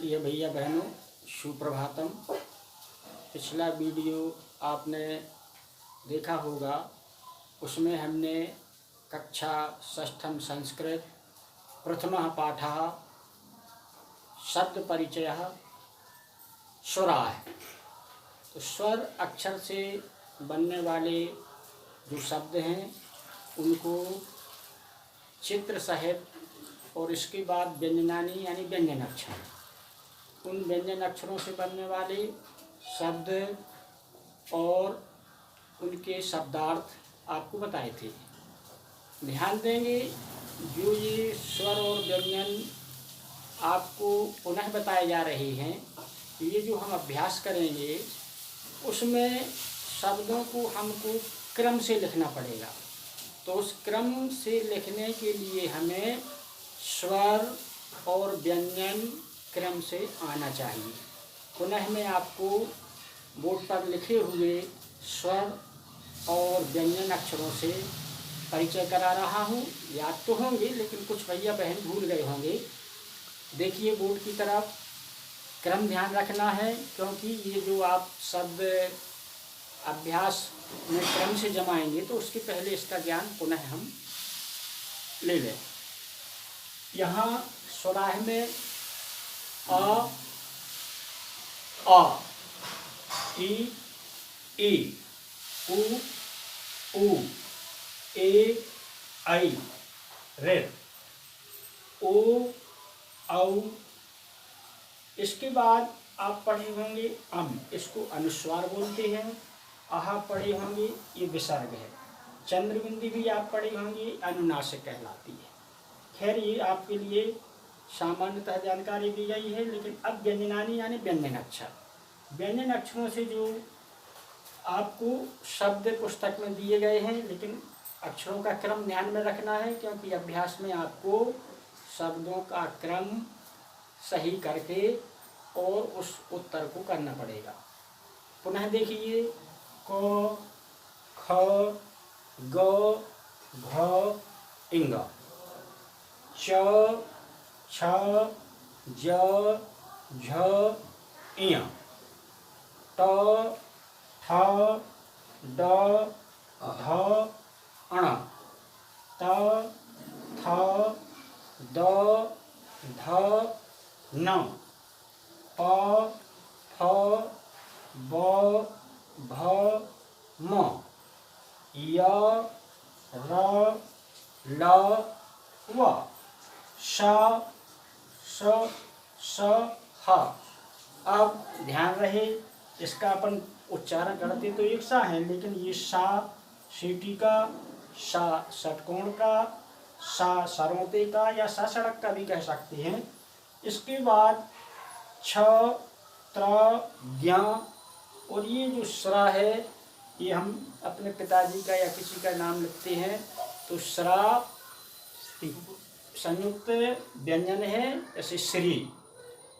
प्रिय भैया बहनों, सुप्रभातम। पिछला वीडियो आपने देखा होगा, उसमें हमने कक्षा षष्ठम संस्कृत प्रथमः पाठः शब्द परिचयः स्वराः। तो स्वर अक्षर से बनने वाले जो शब्द हैं उनको चित्र सहित और इसके बाद व्यंजनानी यानी व्यंजन अक्षर, उन व्यंजन अक्षरों से बनने वाले शब्द और उनके शब्दार्थ आपको बताए थे। ध्यान देंगे, जो ये स्वर और व्यंजन आपको पुनः बताए जा रहे हैं, ये जो हम अभ्यास करेंगे उसमें शब्दों को हमको क्रम से लिखना पड़ेगा। तो उस क्रम से लिखने के लिए हमें स्वर और व्यंजन क्रम से आना चाहिए। पुनः मैं आपको बोर्ड पर लिखे हुए स्वर और व्यंजन अक्षरों से परिचय करा रहा हूँ। याद तो होंगे, लेकिन कुछ भैया बहन भूल गए होंगे। देखिए बोर्ड की तरफ, क्रम ध्यान रखना है, क्योंकि ये जो आप शब्द अभ्यास में क्रम से जमाएंगे तो उसके पहले इसका ज्ञान पुनः हम ले लें। यहाँ स्वराह में अ, ई, उ, ए, ऐ, ऋ, ओ, औ। इसके बाद आप पढ़े होंगे अम, इसको अनुस्वार बोलते हैं। आहा पढ़े होंगे, ये विसर्ग है। चंद्रबिंदी भी आप पढ़े होंगे, अनुनासिक कहलाती है। खैर, ये आपके लिए सामान्यतः जानकारी दी गई है। लेकिन अब व्यंजनानी यानी व्यंजन अक्षर, व्यंजन अक्षरों से जो आपको शब्द पुस्तक में दिए गए हैं, लेकिन अक्षरों का क्रम ध्यान में रखना है, क्योंकि अभ्यास में आपको शब्दों का क्रम सही करके और उस उत्तर को करना पड़ेगा। पुनः देखिए, क, ख, ग, घ, इंग, च, छ, ज, झ, इय, ट, ठ, ड, ध, अण, त, थ, द, ध, न, प, फ, ब, भ, म, य, र, ल, व, श, स, ह। अब ध्यान रहे, इसका अपन उच्चारण करते तो एक सा है, लेकिन ये सा सीटी का, सा षटकोण का, सा सरौते का या सा सड़क का भी कह सकते हैं। इसके बाद छ, त्र, ज्ञ, और ये जो स्रा है, ये हम अपने पिताजी का या किसी का नाम लिखते हैं तो स्रा संयुक्त व्यंजन है, जैसे श्री।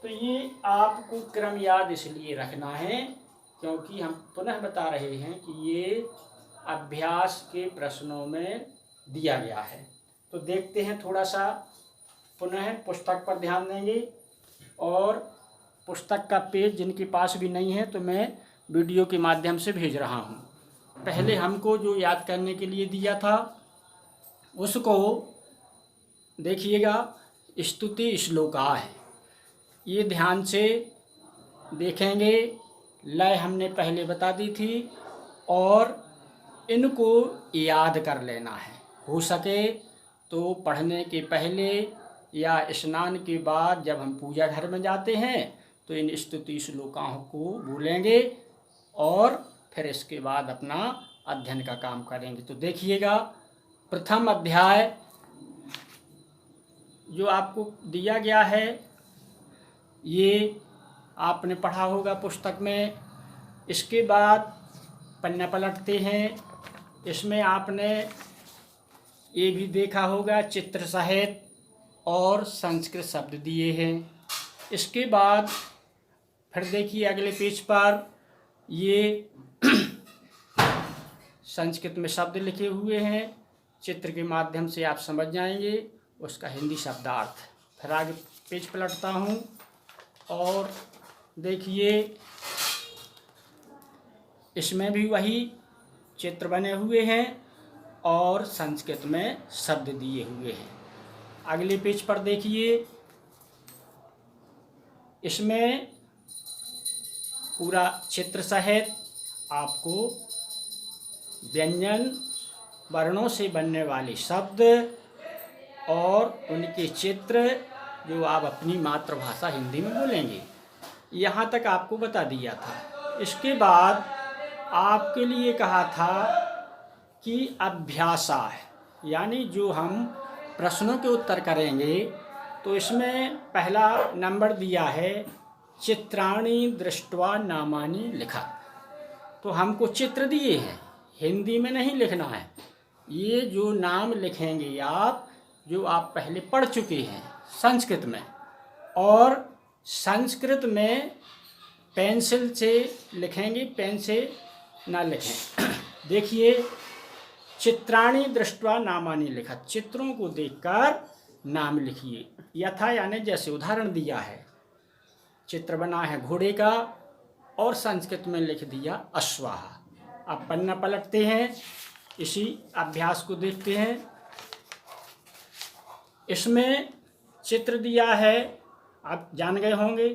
तो ये आपको क्रम याद इसलिए रखना है क्योंकि हम पुनः बता रहे हैं कि ये अभ्यास के प्रश्नों में दिया गया है। तो देखते हैं, थोड़ा सा पुनः पुस्तक पर ध्यान देंगे। और पुस्तक का पेज जिनके पास भी नहीं है तो मैं वीडियो के माध्यम से भेज रहा हूँ। पहले हमको जो याद करने के लिए दिया था उसको देखिएगा, स्तुति श्लोका है, ये ध्यान से देखेंगे। लय हमने पहले बता दी थी और इनको याद कर लेना है। हो सके तो पढ़ने के पहले या स्नान के बाद जब हम पूजा घर में जाते हैं तो इन स्तुति श्लोकों को बोलेंगे और फिर इसके बाद अपना अध्ययन का काम करेंगे। तो देखिएगा, प्रथम अध्याय जो आपको दिया गया है ये आपने पढ़ा होगा पुस्तक में। इसके बाद पन्ना पलटते हैं, इसमें आपने ये भी देखा होगा चित्र सहित और संस्कृत शब्द दिए हैं। इसके बाद फिर देखिए अगले पेज पर ये संस्कृत में शब्द लिखे हुए हैं, चित्र के माध्यम से आप समझ जाएंगे उसका हिंदी शब्दार्थ। फिर आगे पेज पलटता हूँ, और देखिए इसमें भी वही चित्र बने हुए हैं और संस्कृत में शब्द दिए हुए हैं। अगले पेज पर देखिए, इसमें पूरा चित्र सहित आपको व्यंजन वर्णों से बनने वाले शब्द और उनके चित्र जो आप अपनी मातृभाषा हिंदी में बोलेंगे, यहाँ तक आपको बता दिया था। इसके बाद आपके लिए कहा था कि अभ्यासा है, यानी जो हम प्रश्नों के उत्तर करेंगे, तो इसमें पहला नंबर दिया है चित्राणि दृष्ट्वा नामानि लिखा। तो हमको चित्र दिए हैं, हिंदी में नहीं लिखना है। ये जो नाम लिखेंगे आप, जो आप पहले पढ़ चुके हैं संस्कृत में, और संस्कृत में पेंसिल से लिखेंगे, पेन से ना लिखें। देखिए, चित्राणि दृष्ट्वा नामानि लिखा, चित्रों को देखकर नाम लिखिए। यथा यानी जैसे उदाहरण दिया है, चित्र बना है घोड़े का और संस्कृत में लिख दिया अश्वाहा। अब पन्ना पलटते हैं, इसी अभ्यास को देखते हैं। इसमें चित्र दिया है, आप जान गए होंगे,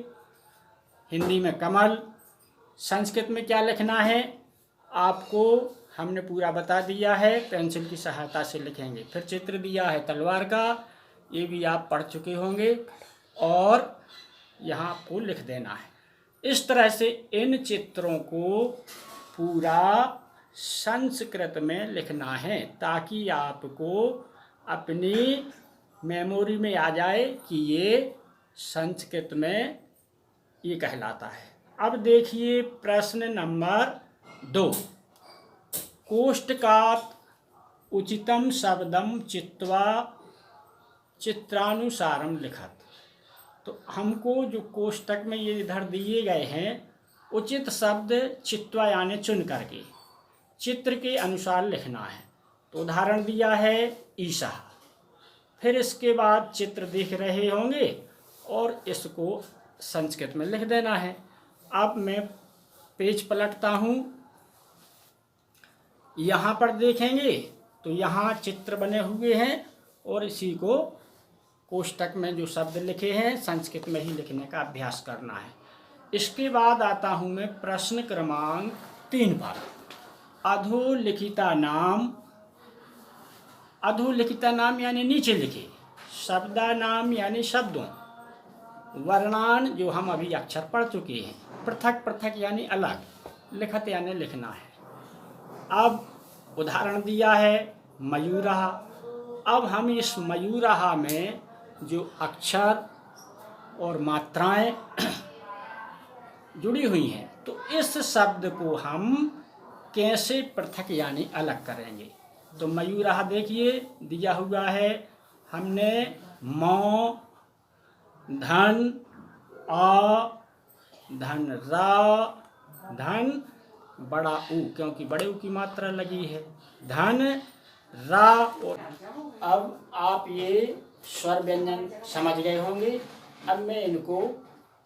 हिंदी में कमल, संस्कृत में क्या लिखना है आपको हमने पूरा बता दिया है, पेंसिल की सहायता से लिखेंगे। फिर चित्र दिया है तलवार का, ये भी आप पढ़ चुके होंगे, और यहाँ आपको लिख देना है। इस तरह से इन चित्रों को पूरा संस्कृत में लिखना है, ताकि आपको अपनी मेमोरी में आ जाए कि ये संस्कृत में ये कहलाता है। अब देखिए प्रश्न नंबर 2, कोष्टकात् उचितम शब्दम चित्वा चित्रानुसारम लिखत। तो हमको जो कोष्टक में ये इधर दिए गए हैं, उचित शब्द चित्वा यानी चुन करके चित्र के अनुसार लिखना है। तो उदाहरण दिया है ईसा। फिर इसके बाद चित्र देख रहे होंगे और इसको संस्कृत में लिख देना है। अब मैं पेज पलटता हूँ, यहाँ पर देखेंगे तो यहाँ चित्र बने हुए हैं और इसी को कोष्टक में जो शब्द लिखे हैं संस्कृत में ही लिखने का अभ्यास करना है। इसके बाद आता हूँ मैं प्रश्न क्रमांक 3 पर। अधोलिखिता नाम, अधोलिखिता नाम यानी नीचे लिखे, शब्दा नाम यानी शब्दों, वर्णान जो हम अभी अक्षर पढ़ चुके हैं, पृथक पृथक यानी अलग, लिखत यानी लिखना है। अब उदाहरण दिया है मयूरहा। अब हम इस मयूरहा में जो अक्षर और मात्राएं जुड़ी हुई हैं, तो इस शब्द को हम कैसे पृथक यानी अलग करेंगे। तो मयूरहा देखिए दिया हुआ है, हमने म, धन, आ, धन रा, धन बड़ा ऊ, क्योंकि बड़े ऊ की मात्रा लगी है, धन रा। और अब आप ये स्वर व्यंजन समझ गए होंगे। अब मैं इनको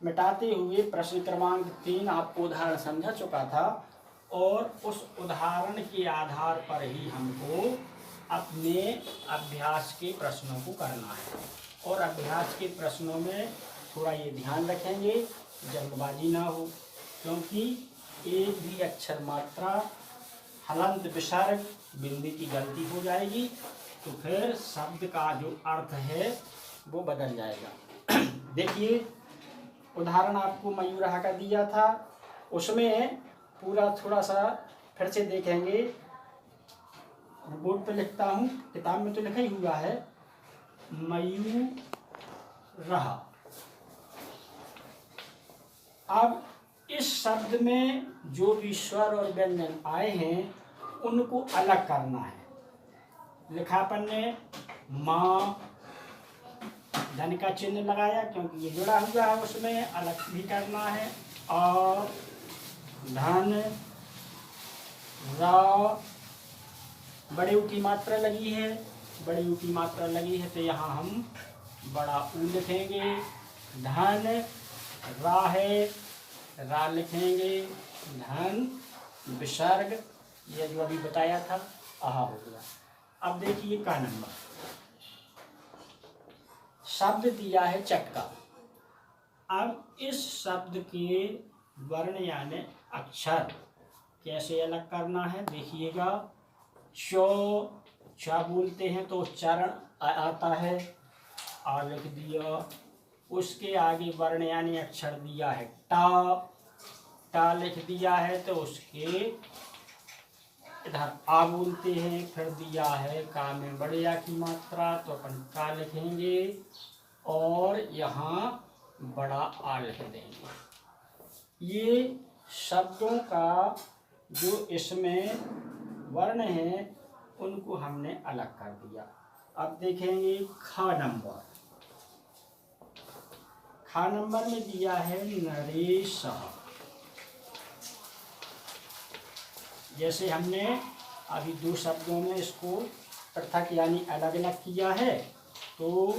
मिटाते हुए प्रश्न क्रमांक 3 आपको उदाहरण समझा चुका था, और उस उदाहरण के आधार पर ही हमको अपने अभ्यास के प्रश्नों को करना है। और अभ्यास के प्रश्नों में थोड़ा ये ध्यान रखेंगे, जल्दबाजी ना हो, क्योंकि एक भी अक्षर मात्रा, हलंत, विसर्ग, बिंदी की गलती हो जाएगी तो फिर शब्द का जो अर्थ है वो बदल जाएगा। देखिए उदाहरण आपको मयूरहा का दिया था, उसमें पूरा थोड़ा सा फिर से देखेंगे। बोर्ड पे लिखता हूँ, किताब में तो लिखा ही हुआ है मयूरहा। अब इस शब्द में जो भी स्वर और व्यंजन आए हैं उनको अलग करना है। लिखापन ने माँ, धन का चिन्ह लगाया क्योंकि ये जुड़ा हुआ है, उसमें अलग भी करना है। और धन, रा, बड़े ऊ की मात्रा लगी है, बड़े ऊ की मात्रा लगी है तो यहाँ हम बड़ा ऊ लिखेंगे। धन, रा है, रा लिखेंगे, धन विसर्ग, ये जो अभी बताया था, आहा हो गया। अब देखिए का नंबर, शब्द दिया है चटका। अब इस शब्द के वर्ण यानी अक्षर कैसे अलग करना है देखिएगा। चा बोलते हैं तो उच्चारण आता है, आ लिख दिया। उसके आगे वर्ण यानी अक्षर दिया है टा, टा लिख दिया है तो उसके इधर आ बोलते हैं। फिर दिया है का में बड़े या की मात्रा, तो अपन का लिखेंगे और यहाँ बड़ा आ लिख देंगे। ये शब्दों का जो इसमें वर्ण है उनको हमने अलग कर दिया। अब देखेंगे खा नंबर, खा नंबर में दिया है नरेश। जैसे हमने अभी दो शब्दों में इसको पृथक यानी अलग अलग किया है, तो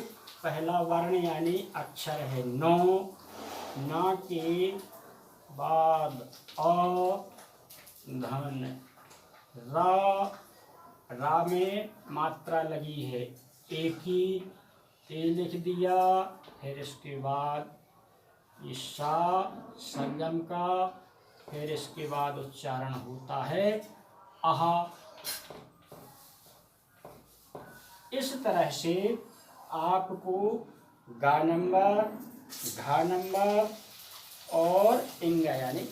पहला वर्ण यानी अक्षर है नो, ना के बाद अ, धन रा, रा में मात्रा लगी है एक ही, ए लिख दिया। फिर इसके बाद ये सा संगम का, फिर इसके बाद उच्चारण होता है आहा। इस तरह से आपको गा नंबर, घा नंबर और इंगा यानी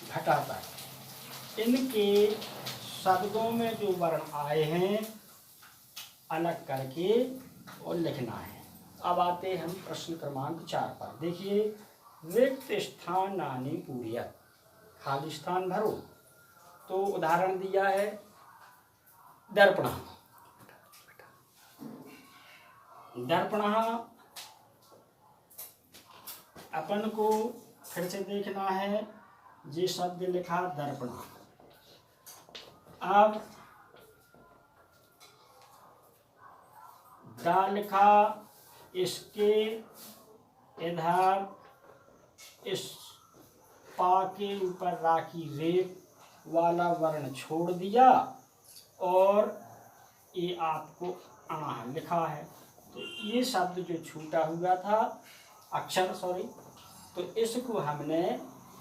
घटाता है, इनके शब्दों में जो वर्ण आए हैं अलग करके और लिखना है। अब आते हैं हम प्रश्न क्रमांक 4 पर। देखिए, रिक्त स्थानानि पूरयत्, खाली स्थान भरो। तो उदाहरण दिया है दर्पण, दर्पण अपन को फिर से देखना है। ये शब्द लिखा दर्पण। अब दा लिखा, इसके इधर इस पा के ऊपर रा की रेप वाला वर्ण छोड़ दिया और ये आपको अणा लिखा है। तो ये शब्द जो छूटा हुआ था अक्षर, सॉरी, तो इसको हमने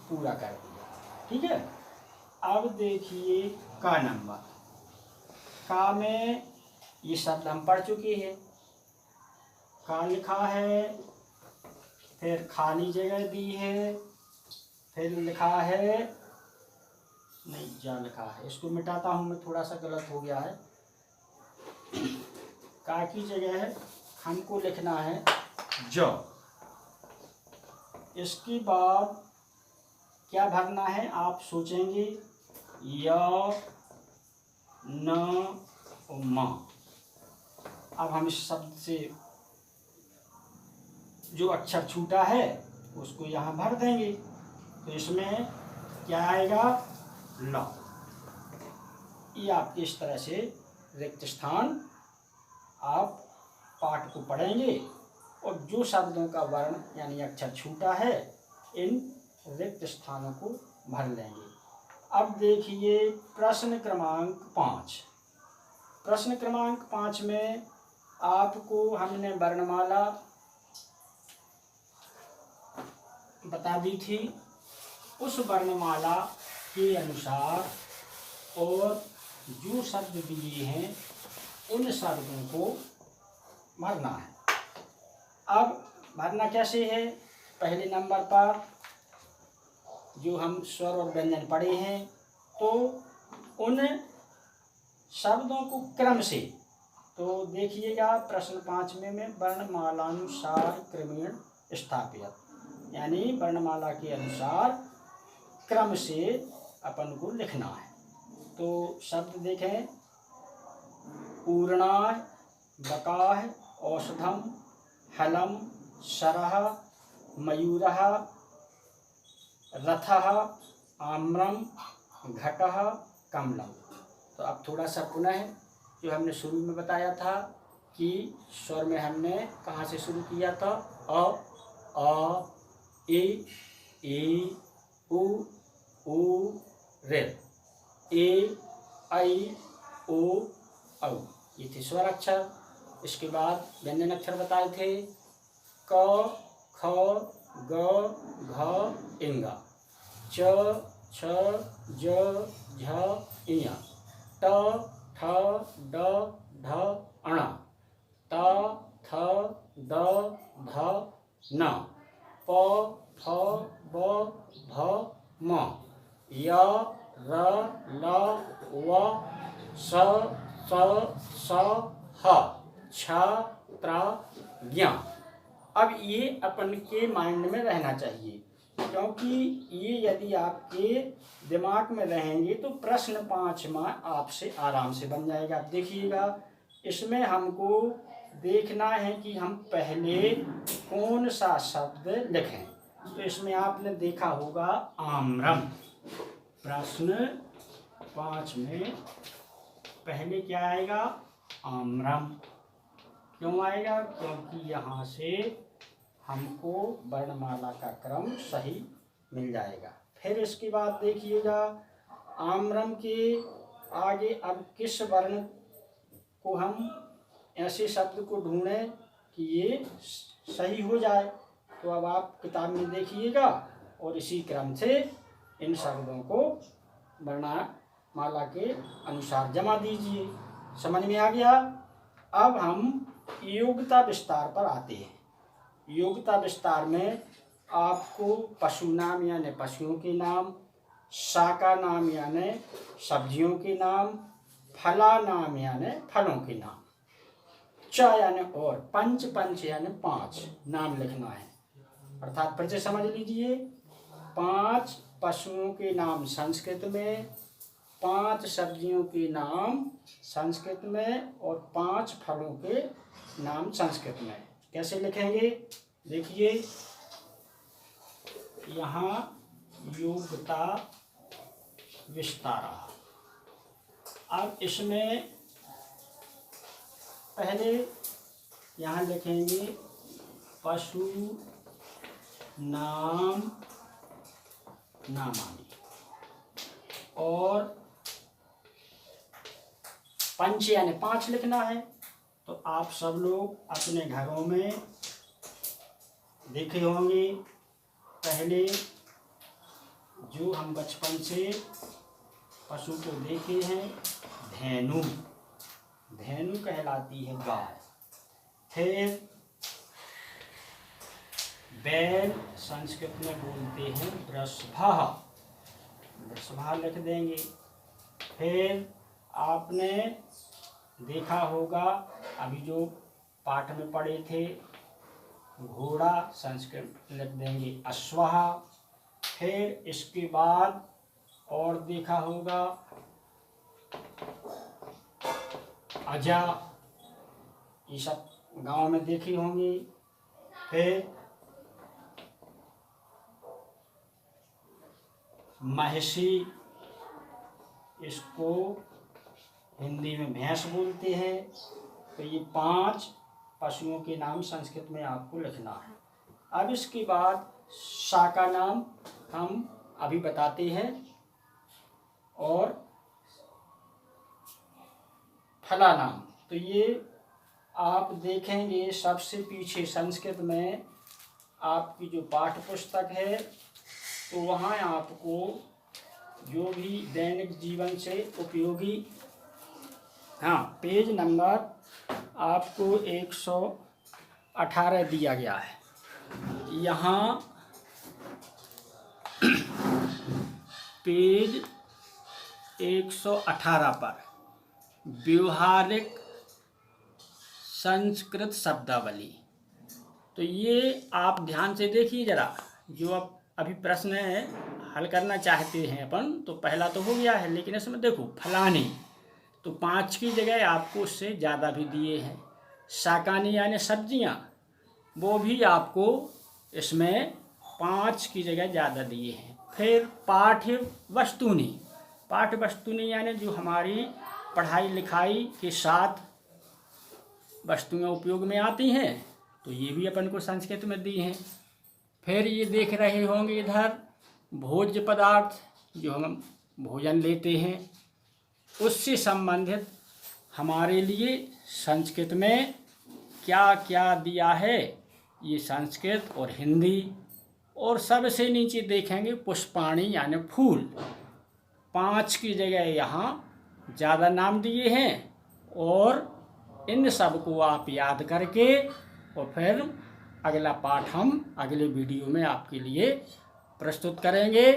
पूरा कर दिया। ठीक है। अब देखिए का नंबर, का में ये शब्द हम पढ़ चुके हैं। का लिखा है, फिर खाली जगह दी है, फिर लिखा है, नहीं जा लिखा है, इसको मिटाता हूँ मैं, थोड़ा सा गलत हो गया है। का की जगह है हमको लिखना है जो। इसके बाद क्या भरना है आप सोचेंगे, य न म। अब हम इस शब्द से जो अक्षर छूटा है उसको यहाँ भर देंगे, तो इसमें क्या आएगा, ल। ये आपके इस तरह से रिक्त स्थान आप पाठ को पढ़ेंगे और जो शब्दों का वर्ण यानी अक्षर छूटा है इन रिक्त स्थानों को भर लेंगे। अब देखिए प्रश्न क्रमांक 5। प्रश्न क्रमांक 5 में आपको हमने वर्णमाला बता दी थी, उस वर्णमाला के अनुसार और जो शब्द दिए हैं उन शब्दों को भरना है। अब भरना कैसे है, पहले नंबर पर जो हम स्वर और व्यंजन पढ़े हैं तो उन शब्दों को क्रम से, तो देखिएगा प्रश्न 5 में वर्णमालानुसार क्रमेण स्थापित, यानी वर्णमाला के अनुसार क्रम से अपन को लिखना है। तो शब्द देखें, पूर्णाः, बकाः, औषधम, हलम, शरः, मयूरः, रथः, आम्रम, घटः, कमलम। तो अब थोड़ा सा पुनः जो हमने शुरू में बताया था कि स्वर में हमने कहाँ से शुरू किया था, अ, ए, ए उ ऋ, ए ऐ ओ औ, ये थे स्वर अक्षर। इसके बाद व्यंजन अक्षर बताए थे क ख ग घ इंग, च छ ज झ इय, ट ठ ड ढ अण, त थ द ध न, प फ ब भ म, य र ल व स स ह, छ त्र ज्ञ। अब ये अपन के माइंड में रहना चाहिए, क्योंकि ये यदि आपके दिमाग में रहेंगे तो प्रश्न 5 में आपसे आराम से बन जाएगा। देखिएगा, इसमें हमको देखना है कि हम पहले कौन सा शब्द लिखें। तो इसमें आपने देखा होगा आम्रम। प्रश्न 5 में पहले क्या आएगा? आम्रम। क्यों आएगा? क्योंकि यहाँ से हमको वर्णमाला का क्रम सही मिल जाएगा। फिर इसके बाद देखिएगा, आम्रम के आगे अब किस वर्ण को हम ऐसे शब्द को ढूंढें कि ये सही हो जाए। तो अब आप किताब में देखिएगा और इसी क्रम से इन शब्दों को वर्णमाला के अनुसार जमा दीजिए। समझ में आ गया? अब हम योग्यता विस्तार पर आते हैं। योग्यता विस्तार में आपको पशु नाम यानी पशुओं के नाम, शाका नाम यानी सब्जियों के नाम, फला नाम यानी फलों के नाम, च यानी और, पंच पंच यानी 5 नाम लिखना है। अर्थात फिर से समझ लीजिए, 5 पशुओं के नाम संस्कृत में, 5 सब्जियों के नाम संस्कृत में और 5 फलों के नाम संस्कृत में। कैसे लिखेंगे? देखिए, यहाँ योग्यता विस्तारा। अब इसमें पहले यहाँ लिखेंगे पशु नाम नामानी, और पंच यानी 5 लिखना है। तो आप सब लोग अपने घरों में देखे होंगे, पहले जो हम बचपन से पशु को देखे हैं, धेनु, धेनु कहलाती है गाय। फिर बैल संस्कृत में बोलते हैं वृषभः, वृषभः लिख देंगे। फिर आपने देखा होगा, अभी जो पाठ में पढ़े थे, घोड़ा संस्कृत लिख देंगे अश्वः। फिर इसके बाद और देखा होगा अजा, ये सब गांव में देखी होंगी। फिर महिषी, इसको हिंदी में भैंस बोलते हैं। तो ये 5 पशुओं के नाम संस्कृत में आपको लिखना है। अब इसके बाद शाका नाम हम अभी बताते हैं, और फला नाम। तो ये आप देखेंगे सबसे पीछे संस्कृत में आपकी जो पाठ्य पुस्तक है, तो वहाँ आपको जो भी दैनिक जीवन से उपयोगी, हाँ, पेज नंबर आपको 118 दिया गया है। यहाँ पेज 118 पर व्यवहारिक संस्कृत शब्दावली। तो ये आप ध्यान से देखिए जरा, जो आप अभी प्रश्न हल करना चाहते हैं अपन, तो पहला तो हो गया है, लेकिन इसमें देखो फलानी, तो 5 की जगह आपको उससे ज़्यादा भी दिए हैं। शाकानी यानी सब्जियां, वो भी आपको इसमें 5 की जगह ज़्यादा दिए हैं। फिर पाठ्य वस्तुनि, पाठ्य वस्तुनि यानी जो हमारी पढ़ाई लिखाई के साथ वस्तुएं उपयोग में आती हैं, तो ये भी अपन को संस्कृत में दी हैं। फिर ये देख रहे होंगे इधर भोज्य पदार्थ जो हम भोजन लेते हैं, उससे संबंधित हमारे लिए संस्कृत में क्या क्या दिया है, ये संस्कृत और हिंदी। और सबसे नीचे देखेंगे पुष्पाणि यानी फूल, 5 की जगह यहाँ ज़्यादा नाम दिए हैं। और इन सब को आप याद करके और फिर अगला पाठ हम अगले वीडियो में आपके लिए प्रस्तुत करेंगे।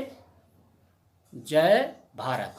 जय भारत।